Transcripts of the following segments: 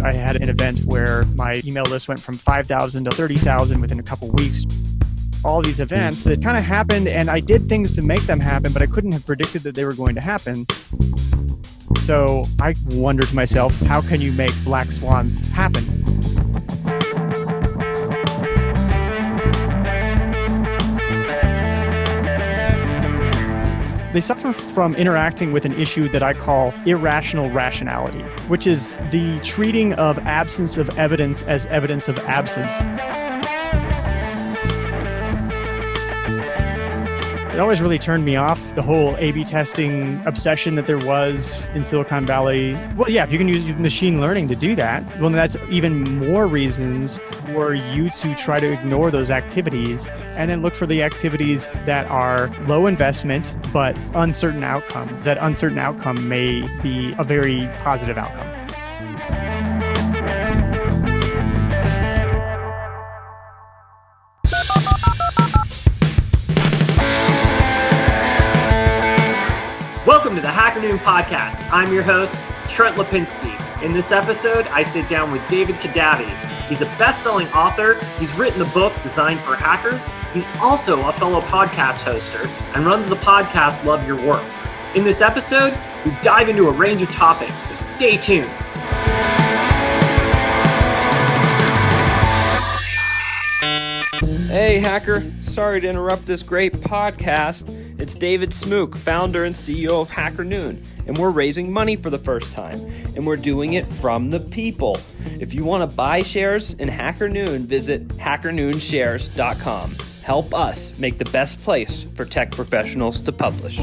I had an event where my email list went from 5,000 to 30,000 within a couple weeks. All these events that kind of happened, and I did things to make them happen, but I couldn't have predicted that they were going to happen. So I wondered to myself, how can you make black swans happen? They suffer from interacting with an issue that I call irrational rationality, which is the treating of absence of evidence as evidence of absence. It always really turned me off, the whole A/B testing obsession that there was in Silicon Valley. Well, yeah, if you can use machine learning to do that, well, then that's even more reasons for you to try to ignore those activities and then look for the activities that are low investment but uncertain outcome. That uncertain outcome may be a very positive outcome. Welcome to the Hacker Noon Podcast. I'm your host, Trent Lapinski. In this episode, I sit down with David Kadavy. He's a best-selling author. He's written the book Designed for Hackers. He's also a fellow podcast hoster and runs the podcast Love Your Work. In this episode, we dive into a range of topics, so stay tuned. Hey hacker, sorry to interrupt this great podcast. It's David Smook, founder and CEO of Hacker Noon, and we're raising money for the first time, and we're doing it from the people. If you want to buy shares in Hacker Noon, visit hackernoonshares.com. Help us make the best place for tech professionals to publish.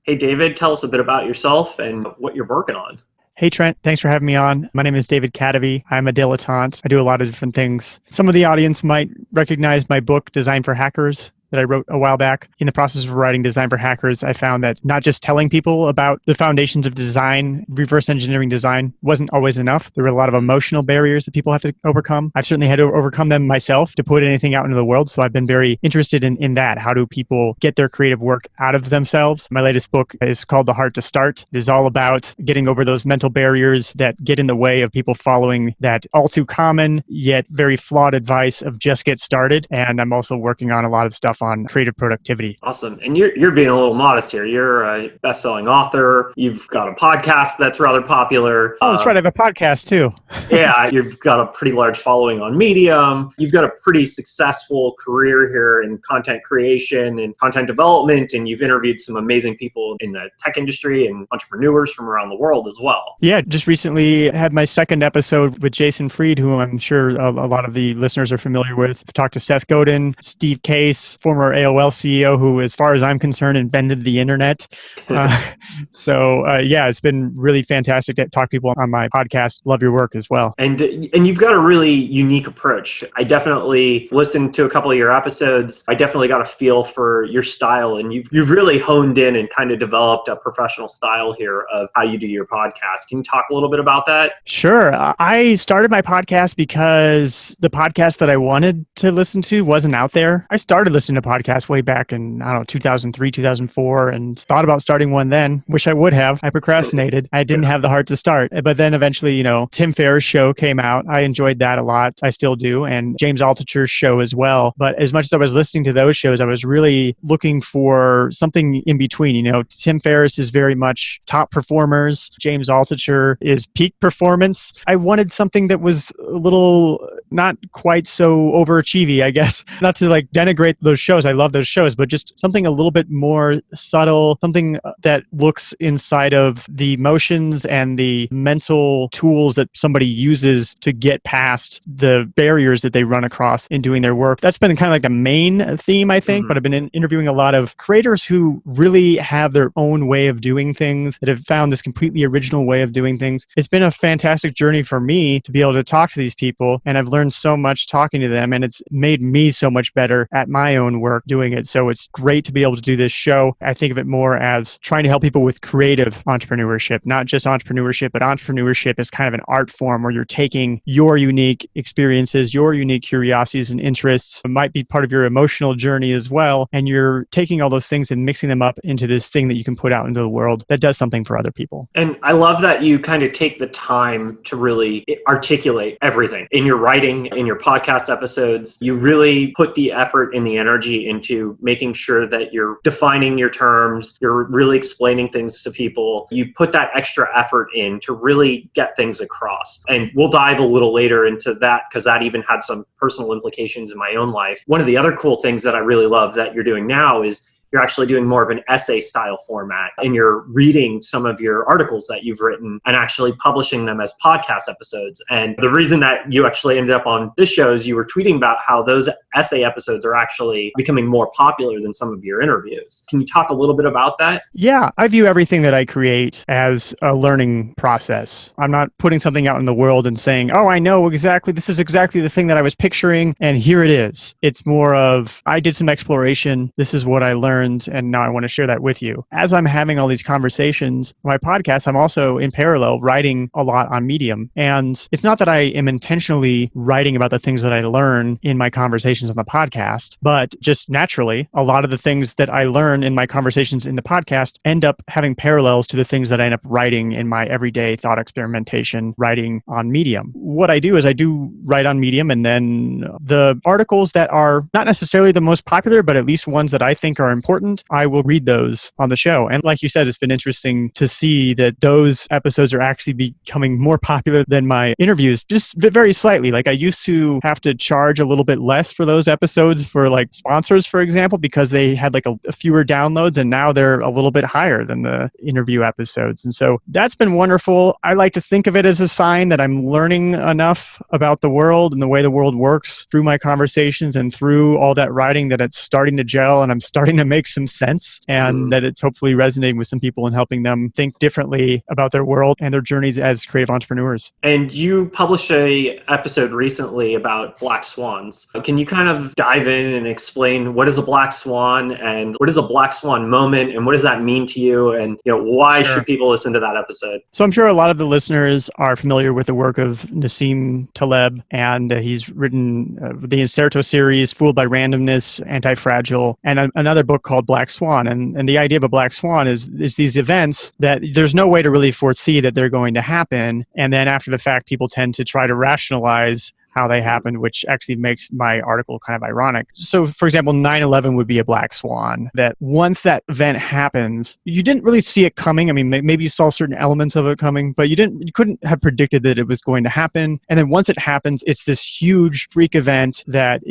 Hey David, tell us a bit about yourself and what you're working on. Hey Trent, thanks for having me on. My name is David Kadavy. I'm a dilettante. I do a lot of different things. Some of the audience might recognize my book, Designed for Hackers, that I wrote a while back. In the process of writing Design for Hackers, I found that not just telling people about the foundations of design, reverse engineering design, wasn't always enough. There were a lot of emotional barriers that people have to overcome. I've certainly had to overcome them myself to put anything out into the world, so I've been very interested in that. How do people get their creative work out of themselves? My latest book is called The Heart to Start. It is all about getting over those mental barriers that get in the way of people following that all too common yet very flawed advice of just get started. And I'm also working on a lot of stuff on creative productivity. Awesome. And you're being a little modest here. You're a best-selling author. You've got a podcast that's rather popular. Oh, that's right. I have a podcast too. Yeah, you've got a pretty large following on Medium. You've got a pretty successful career here in content creation and content development, and you've interviewed some amazing people in the tech industry and entrepreneurs from around the world as well. Yeah, just recently had my second episode with Jason Fried, who I'm sure a lot of the listeners are familiar with. I've talked to Seth Godin, Steve Case, former AOL CEO, who, as far as I'm concerned, invented the internet. Yeah, it's been really fantastic to talk to people on my podcast. Love your work as well. And you've got a really unique approach. I definitely listened to a couple of your episodes. I definitely got a feel for your style, and you've really honed in and kind of developed a professional style here of how you do your podcast. Can you talk a little bit about that? Sure. I started my podcast because the podcast that I wanted to listen to wasn't out there. I started listening to podcasts way back in, 2003, 2004, and thought about starting one then. Wish I would have. I procrastinated. I didn't have the heart to start. But then eventually, Tim Ferriss' show came out. I enjoyed that a lot. I still do. And James Altucher's show as well. But as much as I was listening to those shows, I was really looking for something in between. Tim Ferriss is very much top performers. James Altucher is peak performance. I wanted something that was a little not quite so overachieving, I guess. Not to denigrate those shows. I love those shows, but just something a little bit more subtle, something that looks inside of the emotions and the mental tools that somebody uses to get past the barriers that they run across in doing their work. That's been kind of the main theme, I think, but I've been interviewing a lot of creators who really have their own way of doing things, that have found this completely original way of doing things. It's been a fantastic journey for me to be able to talk to these people, and I've learned so much talking to them, and it's made me so much better at my own own work doing it. So it's great to be able to do this show. I think of it more as trying to help people with creative entrepreneurship, not just entrepreneurship, but entrepreneurship is kind of an art form where you're taking your unique experiences, your unique curiosities and interests. It might be part of your emotional journey as well. And you're taking all those things and mixing them up into this thing that you can put out into the world that does something for other people. And I love that you kind of take the time to really articulate everything in your writing, in your podcast episodes. You really put the effort and the energy into making sure that you're defining your terms, you're really explaining things to people. You put that extra effort in to really get things across. And we'll dive a little later into that because that even had some personal implications in my own life. One of the other cool things that I really love that you're doing now is you're actually doing more of an essay style format and you're reading some of your articles that you've written and actually publishing them as podcast episodes. And the reason that you actually ended up on this show is you were tweeting about how those essay episodes are actually becoming more popular than some of your interviews. Can you talk a little bit about that? Yeah, I view everything that I create as a learning process. I'm not putting something out in the world and saying, oh, I know exactly, this is exactly the thing that I was picturing, and here it is. It's more of, I did some exploration, this is what I learned, and now I want to share that with you. As I'm having all these conversations, my podcast, I'm also in parallel writing a lot on Medium. And it's not that I am intentionally writing about the things that I learn in my conversations on the podcast, but just naturally, a lot of the things that I learn in my conversations in the podcast end up having parallels to the things that I end up writing in my everyday thought experimentation writing on Medium. What I do is I do write on Medium, and then the articles that are not necessarily the most popular, but at least ones that I think are important, I will read those on the show. And like you said, it's been interesting to see that those episodes are actually becoming more popular than my interviews, just very slightly. Like I used to have to charge a little bit less for those episodes for like sponsors, for example, because they had like a fewer downloads, and now they're a little bit higher than the interview episodes. And so that's been wonderful. I like to think of it as a sign that I'm learning enough about the world and the way the world works through my conversations and through all that writing that it's starting to gel and I'm starting to make some sense, and that it's hopefully resonating with some people and helping them think differently about their world and their journeys as creative entrepreneurs. And you published a episode recently about black swans. Can you kind of dive in and explain what is a black swan and what is a black swan moment and what does that mean to you, and why should people listen to that episode? So I'm sure a lot of the listeners are familiar with the work of Nassim Taleb, and he's written the Inserto series, Fooled by Randomness, Anti-Fragile, and another book called Black Swan. And the idea of a black swan is these events that there's no way to really foresee that they're going to happen. And then after the fact, people tend to try to rationalize how they happened, which actually makes my article kind of ironic. So, for example, 9/11 would be a black swan, that once that event happens, you didn't really see it coming. I mean, maybe you saw certain elements of it coming, but you couldn't have predicted that it was going to happen. And then once it happens, it's this huge freak event that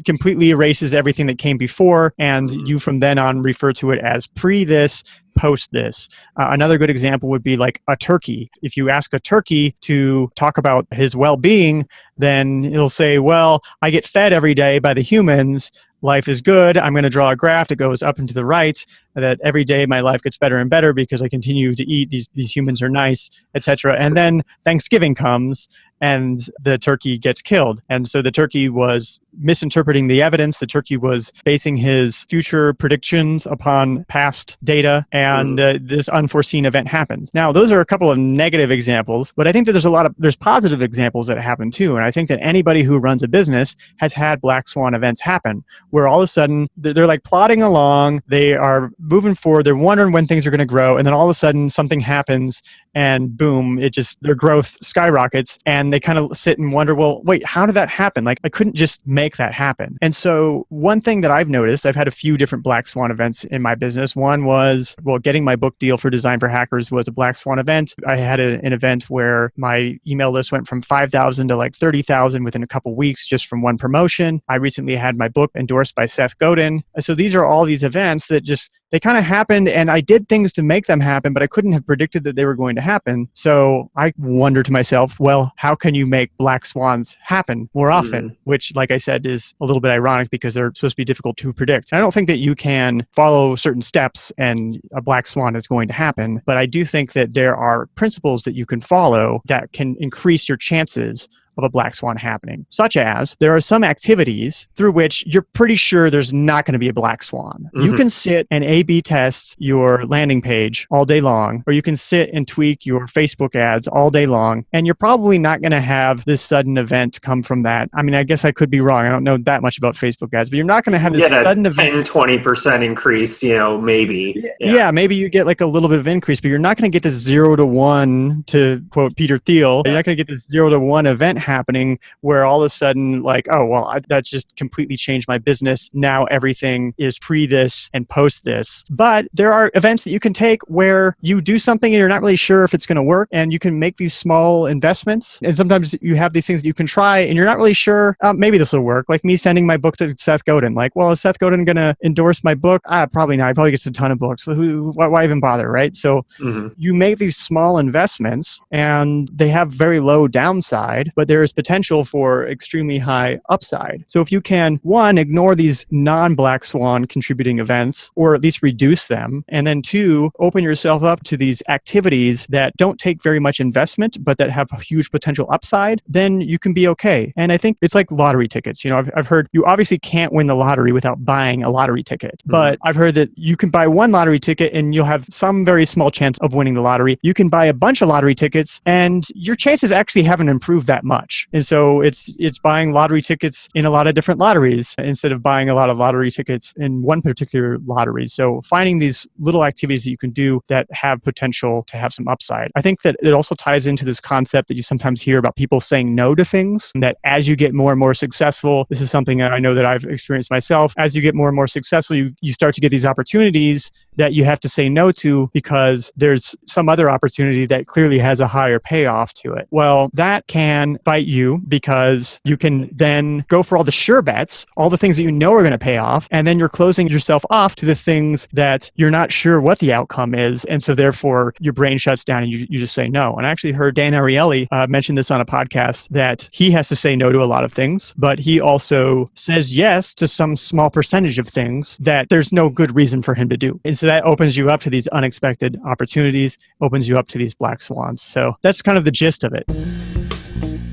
completely erases everything that came before, and you from then on refer to it as pre this, post this. Another good example would be like a turkey. If you ask a turkey to talk about his well-being, then he'll say, well, I get fed every day by the humans. Life is good. I'm going to draw a graph that goes up and to the right, that every day my life gets better and better because I continue to eat. These humans are nice, etc. And then Thanksgiving comes and the turkey gets killed. And so the turkey was misinterpreting the evidence. The turkey was basing his future predictions upon past data, and this unforeseen event happens. Now, those are a couple of negative examples, but I think that there's positive examples that happen too. And I think that anybody who runs a business has had black swan events happen, where all of a sudden they're like plodding along, they are moving forward, they're wondering when things are going to grow, and then all of a sudden something happens and boom, their growth skyrockets, and they kind of sit and wonder, well, wait, how did that happen? Like, I couldn't just make that happen. And so one thing that I've noticed, I've had a few different black swan events in my business. One was, getting my book deal for Design for Hackers was a black swan event. I had an event where my email list went from 5,000 to like 30,000 within a couple weeks just from one promotion. I recently had my book endorsed by Seth Godin. So these are all these events that they kind of happened, and I did things to make them happen, but I couldn't have predicted that they were going to happen. So I wonder to myself, well, how can you make black swans happen more often? Which, like I said, is a little bit ironic because they're supposed to be difficult to predict. I don't think that you can follow certain steps and a black swan is going to happen, but I do think that there are principles that you can follow that can increase your chances of a black swan happening, such as there are some activities through which you're pretty sure there's not going to be a black swan. You can sit and A/B test your landing page all day long, or you can sit and tweak your Facebook ads all day long, and you're probably not going to have this sudden event come from that. I mean, I guess I could be wrong. I don't know that much about Facebook ads, but you're not going to have this sudden event. 10-20% increase, maybe. Yeah, maybe you get like a little bit of increase, but you're not going to get this 0 to 1, to quote Peter Thiel. You're not going to get this 0 to 1 event happening where all of a sudden, like, oh, well, that just completely changed my business. Now everything is pre this and post this. But there are events that you can take where you do something and you're not really sure if it's going to work, and you can make these small investments. And sometimes you have these things that you can try and you're not really sure, maybe this will work. Like me sending my book to Seth Godin. Like, well, is Seth Godin going to endorse my book? Probably not. He probably gets a ton of books. Why even bother, right? So you make these small investments and they have very low downside, but there is potential for extremely high upside. So if you can, one, ignore these non-black swan contributing events, or at least reduce them, and then two, open yourself up to these activities that don't take very much investment, but that have a huge potential upside, then you can be okay. And I think it's like lottery tickets. I've heard you obviously can't win the lottery without buying a lottery ticket, but I've heard that you can buy one lottery ticket and you'll have some very small chance of winning the lottery. You can buy a bunch of lottery tickets and your chances actually haven't improved that much. And so it's buying lottery tickets in a lot of different lotteries instead of buying a lot of lottery tickets in one particular lottery. So finding these little activities that you can do that have potential to have some upside. I think that it also ties into this concept that you sometimes hear about people saying no to things, and that as you get more and more successful, this is something that I know that I've experienced myself, as you get more and more successful, you start to get these opportunities that you have to say no to because there's some other opportunity that clearly has a higher payoff to it. Well, that can bite you because you can then go for all the sure bets, all the things that you know are going to pay off, and then you're closing yourself off to the things that you're not sure what the outcome is. And so therefore your brain shuts down and you just say no. And I actually heard Dan Ariely mention this on a podcast, that he has to say no to a lot of things, but he also says yes to some small percentage of things that there's no good reason for him to do. And so that opens you up to these unexpected opportunities, opens you up to these black swans. So that's kind of the gist of it.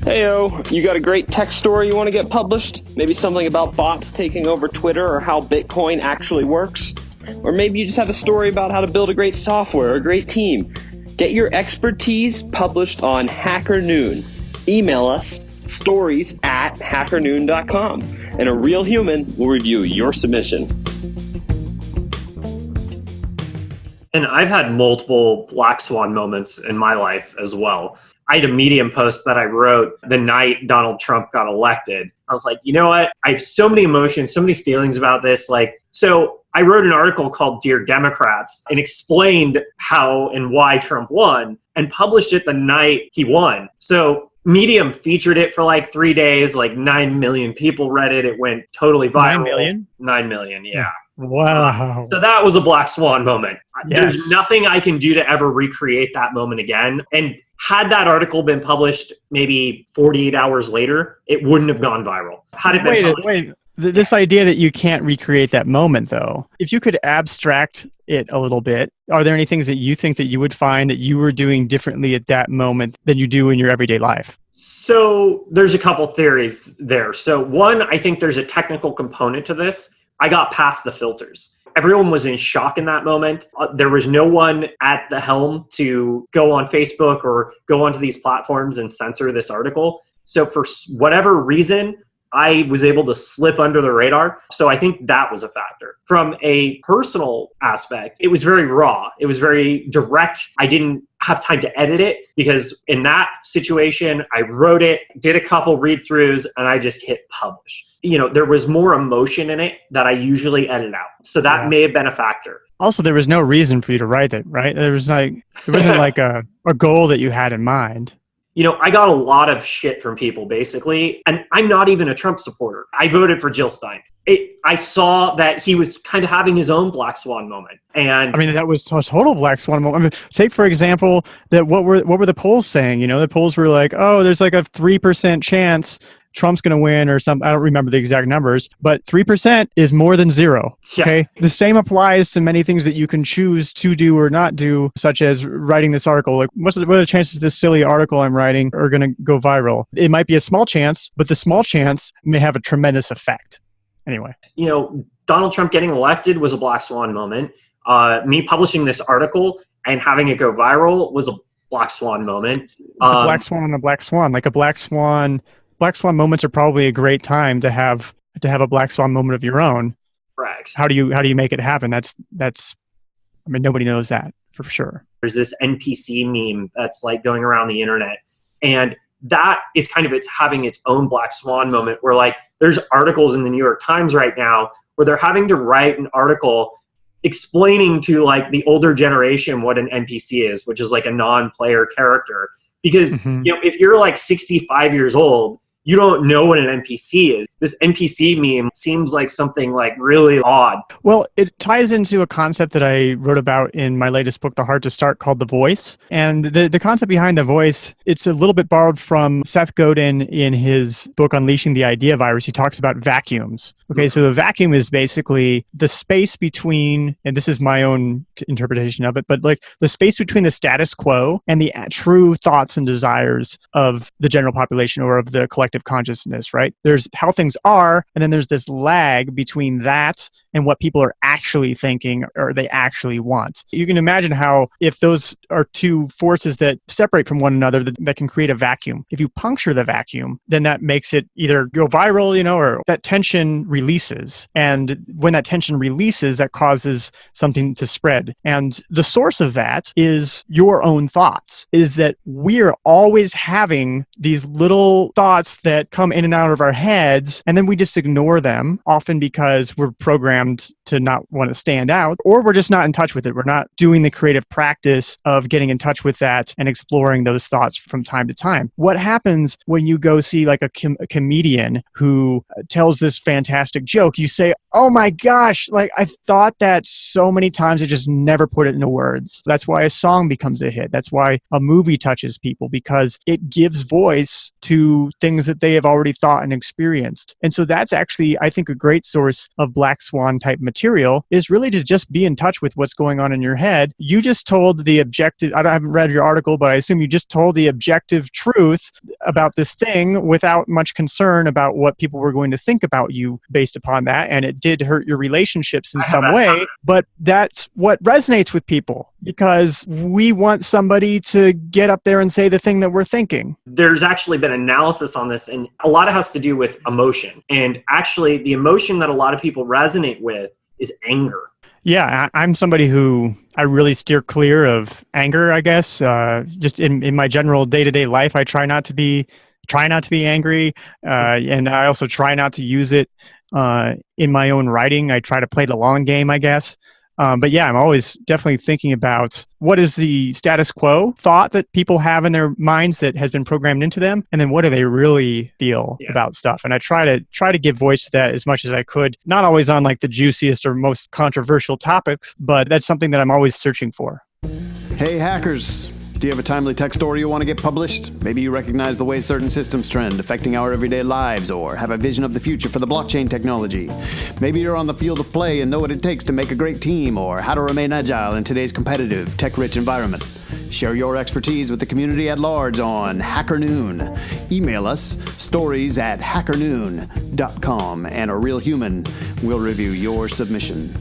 Heyo, you got a great tech story you want to get published? Maybe something about bots taking over Twitter or how Bitcoin actually works? Or maybe you just have a story about how to build a great software or a great team. Get your expertise published on Hacker Noon. Email us stories@hackernoon.com, and a real human will review your submission. And I've had multiple black swan moments in my life as well. I had a Medium post that I wrote the night Donald Trump got elected. I was like, you know what? I have so many emotions, so many feelings about this. So I wrote an article called Dear Democrats and explained how and why Trump won and published it the night he won. So Medium featured it for 3 days, 9 million people read it. It went totally viral. 9 million? 9 million, yeah. Wow. So that was a black swan moment. Yes. There's nothing I can do to ever recreate that moment again. And had that article been published maybe 48 hours later, it wouldn't have gone viral. Had it been published. Wait. This idea that you can't recreate that moment, though, if you could abstract it a little bit, are there any things that you think that you would find that you were doing differently at that moment than you do in your everyday life? So there's a couple theories there. So one, I think there's a technical component to this. I got past the filters. Everyone was in shock in that moment. There was no one at the helm to go on Facebook or go onto these platforms and censor this article. So for whatever reason, I was able to slip under the radar. So I think that was a factor. From a personal aspect, it was very raw. It was very direct. I didn't have time to edit it because in that situation, I wrote it, did a couple read-throughs, and I just hit publish. There was more emotion in it that I usually edit out. So that may have been a factor. Also, there was no reason for you to write it, right? There wasn't like a goal that you had in mind. I got a lot of shit from people, basically, and I'm not even a Trump supporter. I voted for Jill Stein. I saw that he was kind of having his own black swan moment. And I mean, that was a total black swan moment. I mean, take, for example, that what were the polls saying? The polls were like, oh, there's like a 3% chance Trump's going to win or something. I don't remember the exact numbers, but 3% is more than zero. Yeah. Okay. The same applies to many things that you can choose to do or not do, such as writing this article. Like, what are the chances this silly article I'm writing are going to go viral? It might be a small chance, but the small chance may have a tremendous effect. Anyway. Donald Trump getting elected was a black swan moment. Me publishing this article and having it go viral was a black swan moment. It's a black swan and a black swan. Like a black swan moments are probably a great time to have a black swan moment of your own. Correct. How do you make it happen? That's nobody knows that for sure. There's this NPC meme that's like going around the internet, and that is kind of having its own black swan moment where like there's articles in the New York Times right now where they're having to write an article explaining to like the older generation what an NPC is, which is like a non-player character. Because if you're like 65 years old, you don't know what an NPC is. This NPC meme seems like something like really odd. Well, it ties into a concept that I wrote about in my latest book, The Hard to Start, called The Voice. And the concept behind The Voice, it's a little bit borrowed from Seth Godin in his book, Unleashing the Idea Virus. He talks about vacuums. Okay, so a vacuum is basically the space between, and this is my own interpretation of it, but like the space between the status quo and the true thoughts and desires of the general population or of the collective consciousness, right? There's how things are, and then there's this lag between that and what people are actually thinking or they actually want. You can imagine how if those are two forces that separate from one another, that can create a vacuum. If you puncture the vacuum, then that makes it either go viral, or that tension releases. And when that tension releases, that causes something to spread. And the source of that is your own thoughts, is that we're always having these little thoughts that come in and out of our heads, and then we just ignore them, often because we're programmed to not want to stand out, or we're just not in touch with it. We're not doing the creative practice of getting in touch with that and exploring those thoughts from time to time. What happens when you go see like a comedian who tells this fantastic joke? You say, oh my gosh, like I've thought that so many times, I just never put it into words. That's why a song becomes a hit. That's why a movie touches people, because it gives voice to things that they have already thought and experienced. And so that's actually, I think, a great source of black swan type material, is really to just be in touch with what's going on in your head. You just told the objective, I haven't read your article, but I assume you just told the objective truth about this thing without much concern about what people were going to think about you based upon that. And it did hurt your relationships in some way, but that's what resonates with people, because we want somebody to get up there and say the thing that we're thinking. There's actually been analysis on this, and a lot of it has to do with emotion. And actually, the emotion that a lot of people resonate with is anger. Yeah, I'm somebody who I really steer clear of anger, I guess. Just in my general day-to-day life, I try not to be angry, and I also try not to use it in my own writing. I try to play the long game, I guess. But yeah, I'm always definitely thinking about what is the status quo thought that people have in their minds that has been programmed into them, and then what do they really feel about stuff. And I try to give voice to that as much as I could. Not always on like the juiciest or most controversial topics, but that's something that I'm always searching for. Hey hackers! Do you have a timely tech story you want to get published? Maybe you recognize the way certain systems trend affecting our everyday lives, or have a vision of the future for the blockchain technology. Maybe you're on the field of play and know what it takes to make a great team, or how to remain agile in today's competitive, tech-rich environment. Share your expertise with the community at large on Hacker Noon. Email us, stories@hackernoon.com, and a real human will review your submission.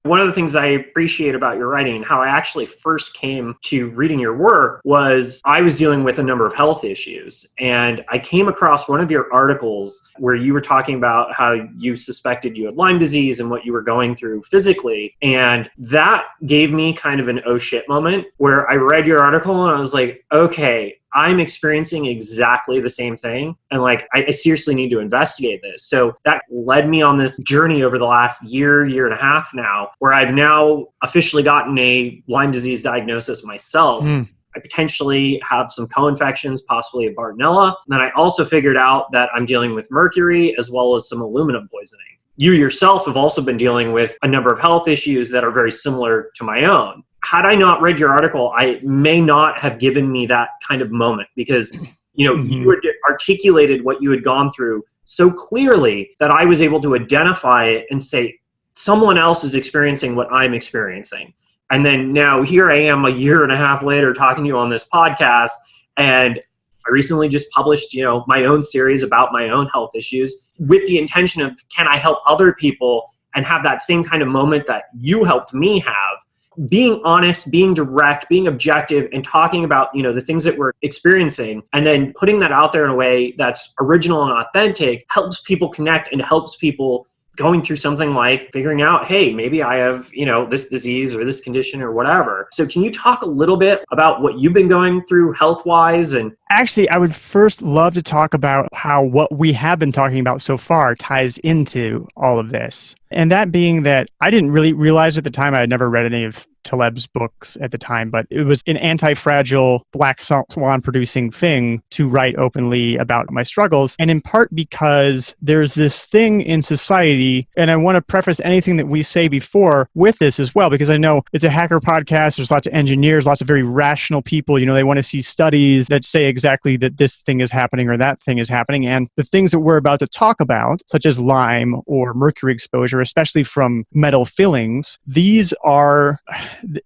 One of the things I appreciate about your writing and how I actually first came to reading your work was I was dealing with a number of health issues. And I came across one of your articles where you were talking about how you suspected you had Lyme disease and what you were going through physically. And that gave me kind of an oh shit moment where I read your article and I was like, okay, I'm experiencing exactly the same thing. And like, I seriously need to investigate this. So that led me on this journey over the last year and a half now, where I've now officially gotten a Lyme disease diagnosis myself. I potentially have some co-infections, possibly a Bartonella. And then I also figured out that I'm dealing with mercury as well as some aluminum poisoning. You yourself have also been dealing with a number of health issues that are very similar to my own. had I not read your article, I may not have given me that kind of moment, because you had articulated what you had gone through so clearly that I was able to identify it and say, someone else is experiencing what I'm experiencing. And then now here I am a year and a half later talking to you on this podcast, and I recently just published, my own series about my own health issues with the intention of, can I help other people and have that same kind of moment that you helped me have? Being honest, being direct, being objective, and talking about, the things that we're experiencing, and then putting that out there in a way that's original and authentic helps people connect and helps people going through something like figuring out, hey, maybe I have, this disease or this condition or whatever. So can you talk a little bit about what you've been going through health-wise? And actually, I would first love to talk about how what we have been talking about so far ties into all of this. And that being that I didn't really realize at the time, I had never read any of Taleb's books at the time, but it was an anti-fragile black swan producing thing to write openly about my struggles. And in part because there's this thing in society, and I want to preface anything that we say before with this as well, because I know it's a hacker podcast. There's lots of engineers, lots of very rational people. They want to see studies that say exactly that this thing is happening or that thing is happening. And the things that we're about to talk about, such as Lyme or mercury exposure, especially from metal fillings,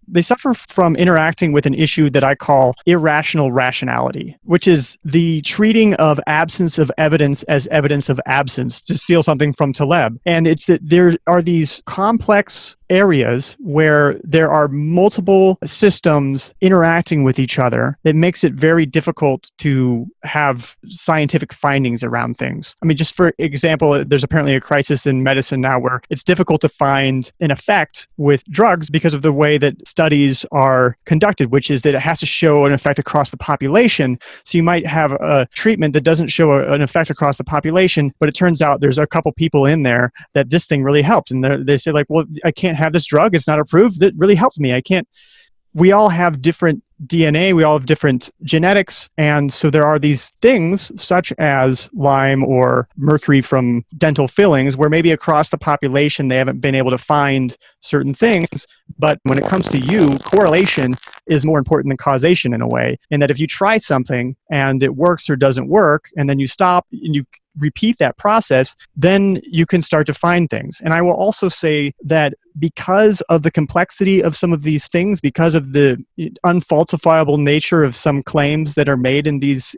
they suffer from interacting with an issue that I call irrational rationality, which is the treating of absence of evidence as evidence of absence, to steal something from Taleb. And it's that there are these complex areas where there are multiple systems interacting with each other that makes it very difficult to have scientific findings around things. I mean, just for example, there's apparently a crisis in medicine now where it's difficult to find an effect with drugs because of the way that studies are conducted, which is that it has to show an effect across the population. So you might have a treatment that doesn't show an effect across the population, but it turns out there's a couple people in there that this thing really helped. And they say like, well, I can't have this drug. It's not approved. That really helped me. We all have different DNA. We all have different genetics. And so there are these things such as Lyme or mercury from dental fillings where maybe across the population, they haven't been able to find certain things. But when it comes to you, correlation is more important than causation in a way. And that if you try something and it works or doesn't work, and then you stop and you repeat that process, then you can start to find things. And I will also say that because of the complexity of some of these things, because of the unfalsifiable nature of some claims that are made in these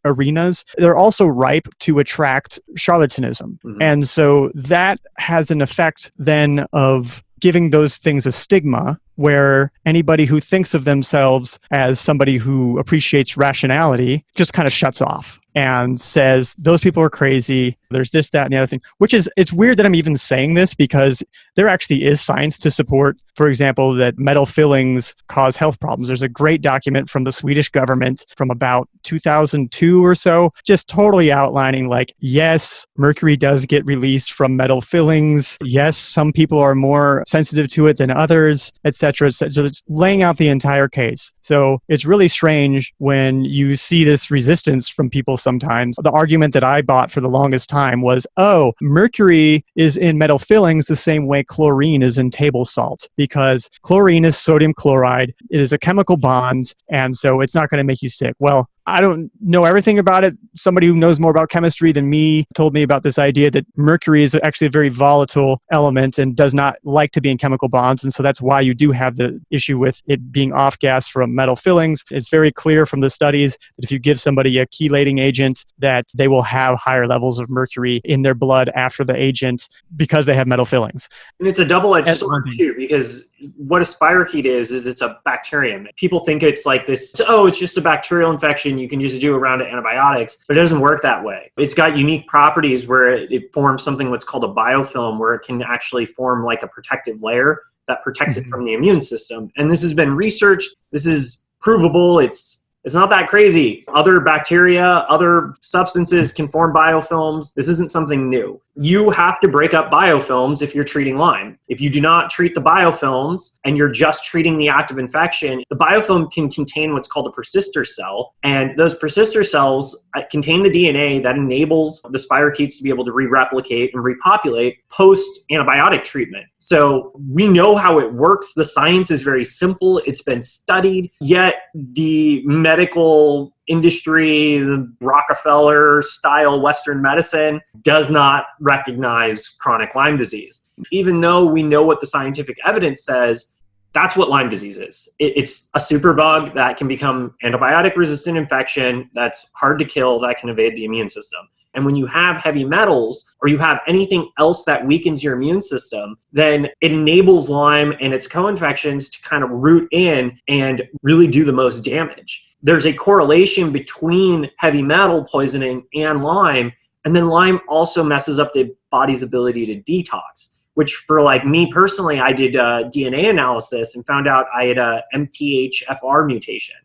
arenas, they're also ripe to attract charlatanism. Mm-hmm. And so that has an effect then of giving those things a stigma, where anybody who thinks of themselves as somebody who appreciates rationality just kind of shuts off and says, those people are crazy. There's this, that, and the other thing, which is, it's weird that I'm even saying this because there actually is science to support, for example, that metal fillings cause health problems. There's a great document from the Swedish government from about 2002 or so, just totally outlining like, yes, mercury does get released from metal fillings. Yes, some people are more sensitive to it than others, etc., etc. So it's laying out the entire case. So it's really strange when you see this resistance from people sometimes. The argument that I bought for the longest time was, oh, mercury is in metal fillings the same way chlorine is in table salt, because chlorine is sodium chloride. It is a chemical bond, and so it's not going to make you sick. Well, I don't know everything about it. Somebody who knows more about chemistry than me told me about this idea that mercury is actually a very volatile element and does not like to be in chemical bonds. And so that's why you do have the issue with it being off gas from metal fillings. It's very clear from the studies that if you give somebody a chelating agent, that they will have higher levels of mercury in their blood after the agent because they have metal fillings. And it's a double-edged sword too, because what a spirochete is it's a bacterium. People think it's like this, oh, it's just a bacterial infection. You can just do around antibiotics, but it doesn't work that way. It's got unique properties where it forms something what's called a biofilm, where it can actually form like a protective layer that protects it from the immune system. And this has been researched. This is provable. It's It's not that crazy. Other bacteria, other substances can form biofilms. This isn't something new. You have to break up biofilms if you're treating Lyme. If you do not treat the biofilms and you're just treating the active infection, the biofilm can contain what's called a persister cell. And those persister cells contain the DNA that enables the spirochetes to be able to re-replicate and repopulate post-antibiotic treatment. So we know how it works. The science is very simple. It's been studied, yet the medical industry, the Rockefeller-style Western medicine, does not recognize chronic Lyme disease. Even though we know what the scientific evidence says, that's what Lyme disease is. It's a superbug that can become antibiotic-resistant infection that's hard to kill, that can evade the immune system. And when you have heavy metals or you have anything else that weakens your immune system, then it enables Lyme and its co-infections to kind of root in and really do the most damage. There's a correlation between heavy metal poisoning and Lyme, and then Lyme also messes up the body's ability to detox, which for like me personally, I did a DNA analysis and found out I had a MTHFR mutation,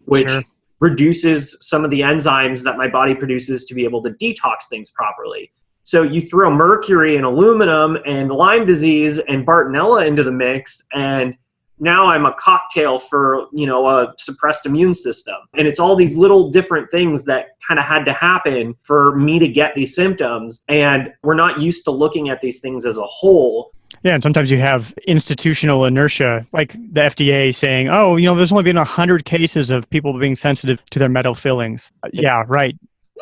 which reduces some of the enzymes that my body produces to be able to detox things properly. So you throw mercury and aluminum and Lyme disease and Bartonella into the mix, and now I'm a cocktail for, a suppressed immune system. And it's all these little different things that kind of had to happen for me to get these symptoms. And we're not used to looking at these things as a whole. Yeah, and sometimes you have institutional inertia, like the FDA saying, oh, there's only been 100 cases of people being sensitive to their metal fillings. Yeah, right.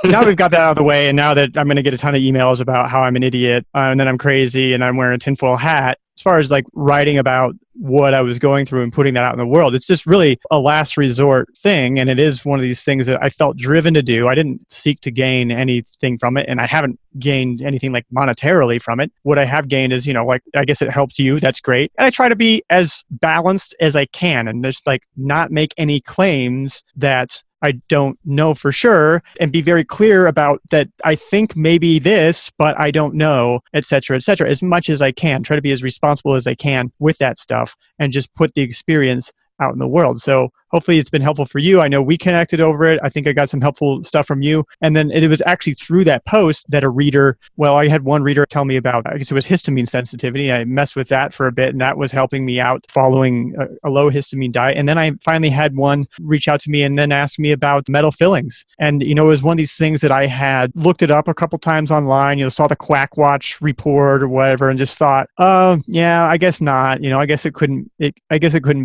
Now we've got that out of the way, and now that I'm going to get a ton of emails about how I'm an idiot, and then I'm crazy, and I'm wearing a tinfoil hat, as far as like writing about what I was going through and putting that out in the world, it's just really a last resort thing. And it is one of these things that I felt driven to do. I didn't seek to gain anything from it, and I haven't gained anything like monetarily from it. What I have gained is, I guess it helps you. That's great. And I try to be as balanced as I can and just like not make any claims that I don't know for sure, and be very clear about that. I think maybe this, but I don't know, et cetera, as much as I can. Try to be as responsible as I can with that stuff and just put the experience out in the world. So hopefully it's been helpful for you. I know we connected over it. I think I got some helpful stuff from you. And then it was actually through that post that I had one reader tell me about, I guess it was histamine sensitivity. I messed with that for a bit, and that was helping me out following a low histamine diet. And then I finally had one reach out to me and then ask me about metal fillings. And, it was one of these things that I had looked it up a couple times online, saw the Quack Watch report or whatever, and just thought, oh, yeah, I guess not. I guess it couldn't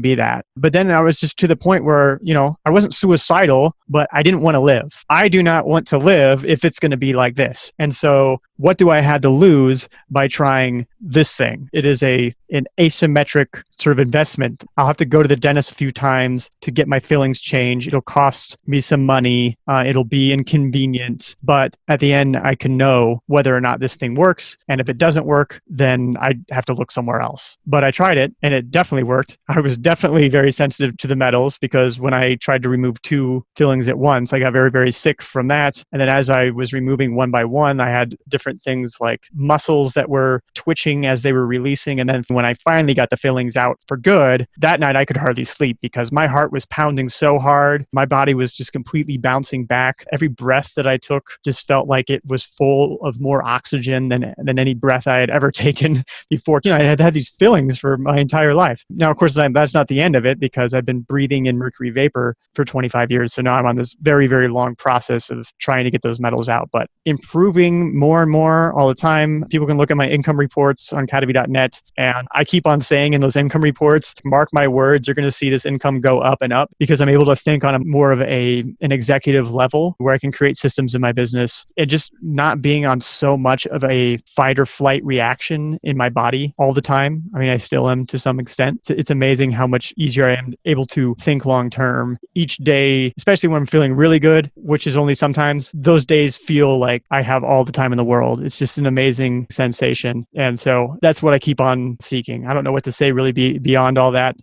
be that. But then I was just to the point where, I wasn't suicidal, but I didn't want to live. I do not want to live if it's going to be like this. And so what do I have to lose by trying this thing? It is an asymmetric sort of investment. I'll have to go to the dentist a few times to get my fillings changed. It'll cost me some money. It'll be inconvenient. But at the end, I can know whether or not this thing works. And if it doesn't work, then I have to look somewhere else. But I tried it, and it definitely worked. I was definitely very sensitive to the metals, because when I tried to remove 2 fillings at once, I got very, very sick from that. And then as I was removing one by one, I had different things like muscles that were twitching as they were releasing. And then when I finally got the fillings out for good, that night I could hardly sleep because my heart was pounding so hard. My body was just completely bouncing back. Every breath that I took just felt like it was full of more oxygen than any breath I had ever taken before. I had had these fillings for my entire life. Now, of course, that's not the end of it, because I've been breathing in mercury vapor for 25 years. So now I'm on this very, very long process of trying to get those metals out, but improving more and more all the time. People can look at my income reports on kadavy.net, and I keep on saying in those income reports, mark my words, you're going to see this income go up and up, because I'm able to think on a more of an executive level where I can create systems in my business and just not being on so much of a fight or flight reaction in my body all the time. I mean, I still am to some extent. It's amazing how much easier I am able to think long term each day, especially when I'm feeling really good, which is only sometimes. Those days feel like I have all the time in the world. It's just an amazing sensation. And so that's what I keep on seeking. I don't know what to say really beyond all that.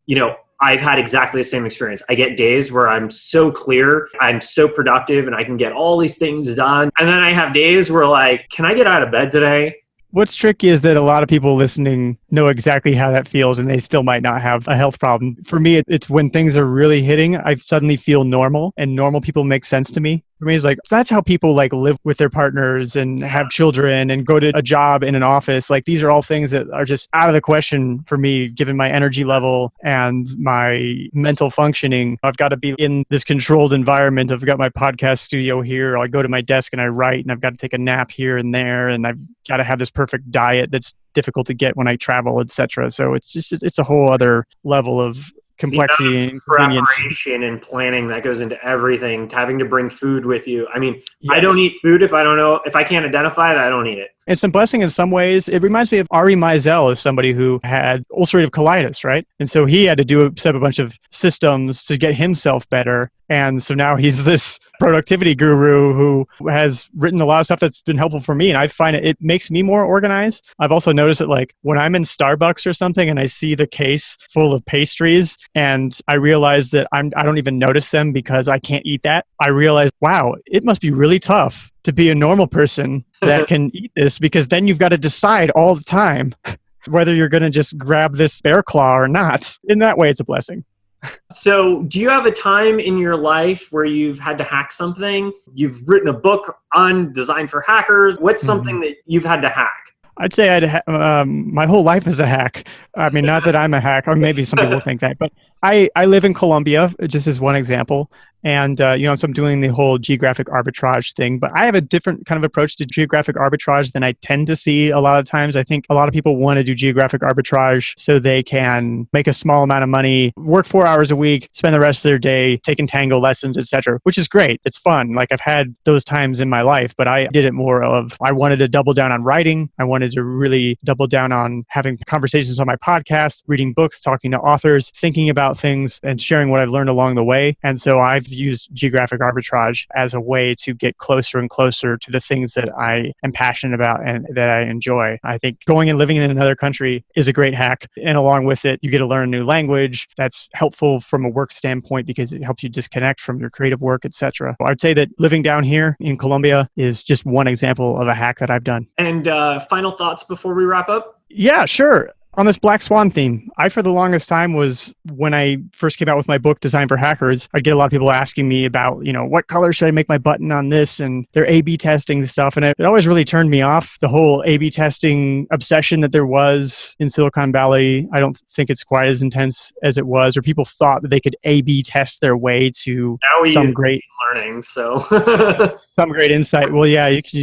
I've had exactly the same experience. I get days where I'm so clear, I'm so productive, and I can get all these things done. And then I have days where can I get out of bed today? What's tricky is that a lot of people listening know exactly how that feels and they still might not have a health problem. For me, it's when things are really hitting, I suddenly feel normal and normal people make sense to me. For me, it's like, that's how people like live with their partners and have children and go to a job in an office. Like these are all things that are just out of the question for me, given my energy level and my mental functioning. I've got to be in this controlled environment. I've got my podcast studio here. I go to my desk and I write, and I've got to take a nap here and there. And I've got to have this perfect diet that's difficult to get when I travel, etc. So it's a whole other level of complexity and inconvenience. Preparation and planning that goes into everything, having to bring food with you. I mean, Yes. I don't eat food if I can't identify it, I don't eat it. It's a blessing in some ways. It reminds me of Ari Meisel as somebody who had ulcerative colitis, right? And so he had to set up a bunch of systems to get himself better. And so now he's this productivity guru who has written a lot of stuff that's been helpful for me. And I find it makes me more organized. I've also noticed that like when I'm in Starbucks or something and I see the case full of pastries and I realize that I don't even notice them because I can't eat that, I realize, wow, it must be really tough to be a normal person that can eat this, because then you've got to decide all the time whether you're going to just grab this bear claw or not. In that way, it's a blessing. So do you have a time in your life where you've had to hack something? You've written a book on Design for Hackers. What's something that you've had to hack? I'd say my whole life is a hack. I mean, not that I'm a hack, or maybe some people think that, but I live in Colombia, just as one example. And, so I'm doing the whole geographic arbitrage thing, but I have a different kind of approach to geographic arbitrage than I tend to see a lot of times. I think a lot of people want to do geographic arbitrage so they can make a small amount of money, work 4 hours a week, spend the rest of their day taking Tango lessons, etc., which is great. It's fun. Like I've had those times in my life, but I did it more of, I wanted to double down on writing. I wanted to really double down on having conversations on my podcast, reading books, talking to authors, thinking about things and sharing what I've learned along the way. And so I've used geographic arbitrage as a way to get closer and closer to the things that I am passionate about and that I enjoy. I think going and living in another country is a great hack. And along with it, you get to learn a new language. That's helpful from a work standpoint because it helps you disconnect from your creative work, etc. I'd say that living down here in Colombia is just one example of a hack that I've done. And final thoughts before we wrap up? Yeah, sure. On this Black Swan theme, for the longest time was when I first came out with my book, Design for Hackers, I'd get a lot of people asking me about, what color should I make my button on this? And they're A/B testing the stuff. And it always really turned me off, the whole A/B testing obsession that there was in Silicon Valley. I don't think it's quite as intense as it was, or people thought that they could A/B test their way to some great learning. So some great insight. Well, yeah, you can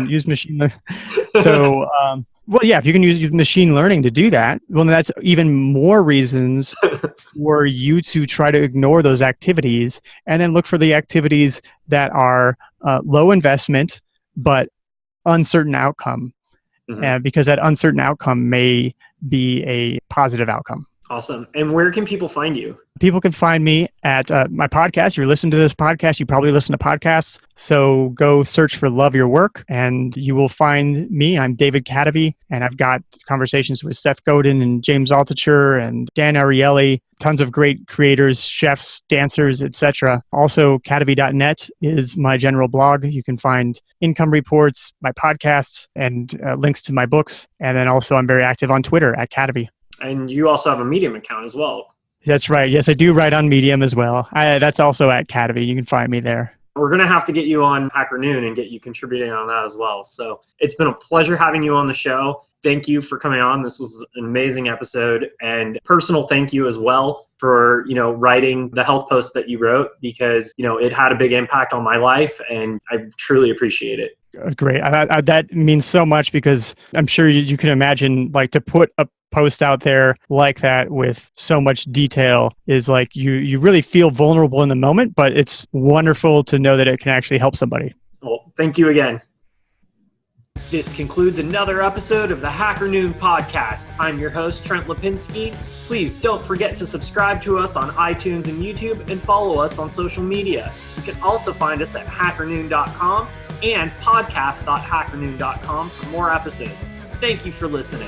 use machine learning. So, well, yeah, if you can use machine learning to do that, well, that's even more reasons for you to try to ignore those activities and then look for the activities that are low investment but uncertain outcome, because that uncertain outcome may be a positive outcome. Awesome. And where can people find you? People can find me at my podcast. You're listening to this podcast. You probably listen to podcasts. So go search for Love Your Work and you will find me. I'm David Kadavy, and I've got conversations with Seth Godin and James Altucher and Dan Ariely, tons of great creators, chefs, dancers, etc. Also, kadavy.net is my general blog. You can find income reports, my podcasts, and links to my books. And then also I'm very active on Twitter at Kadavy. And you also have a Medium account as well. That's right. Yes, I do write on Medium as well. That's also at Kadavy. You can find me there. We're going to have to get you on Hacker Noon and get you contributing on that as well. So it's been a pleasure having you on the show. Thank you for coming on. This was an amazing episode, and personal thank you as well for, writing the health post that you wrote, because, it had a big impact on my life and I truly appreciate it. Great. That means so much, because I'm sure you can imagine, like, to put a post out there like that with so much detail is like you really feel vulnerable in the moment, but it's wonderful to know that it can actually help somebody. Well, thank you again. This concludes another episode of the Hacker Noon podcast. I'm your host, Trent Lapinski. Please don't forget to subscribe to us on iTunes and YouTube and follow us on social media. You can also find us at hackernoon.com and podcast.hackernoon.com for more episodes. Thank you for listening.